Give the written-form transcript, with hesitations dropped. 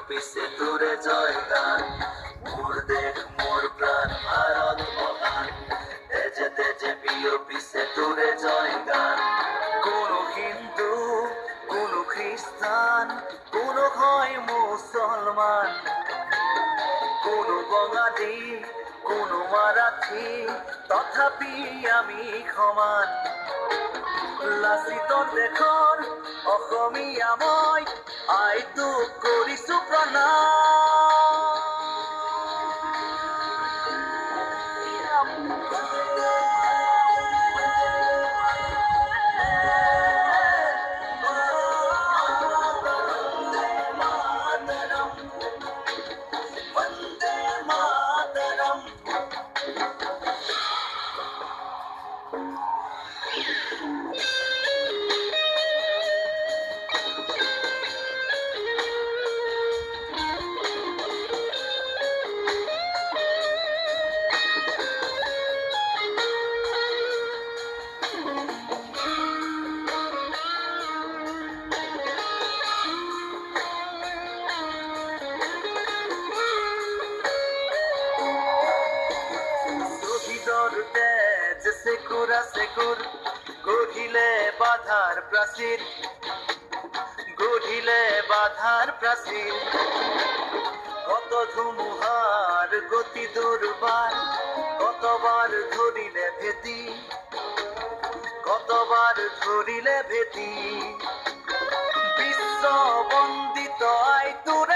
পিছে দূরে জয় গান মোর দেশ মোর প্রাণ ভারত মহান তেজে তেজে প্রিয় পিছে দূরে জয় গান কোনো হিন্দু কোনো খ্রিস্টান কোনো হয় মুসলমান কোনো বঙালী কোনো মারাঠী তথাপি আমি সমান লাচিতৰ দেশৰ অসমীয়া মই আইটোক কৰিছো বন্দে মাতৰম সেকুৰা সেকুৰ গঢ়িলে বাধাৰ প্ৰাচীৰ গঢ়িলে বাধাৰ প্ৰাচীৰ কত ধুমুহাৰ গতি দুৰ্বাৰ কতবাৰ ধৰিলে ভেটি কতবাৰ ধৰিলে ভেটি বিশ্ব বন্দিত আইটোৰ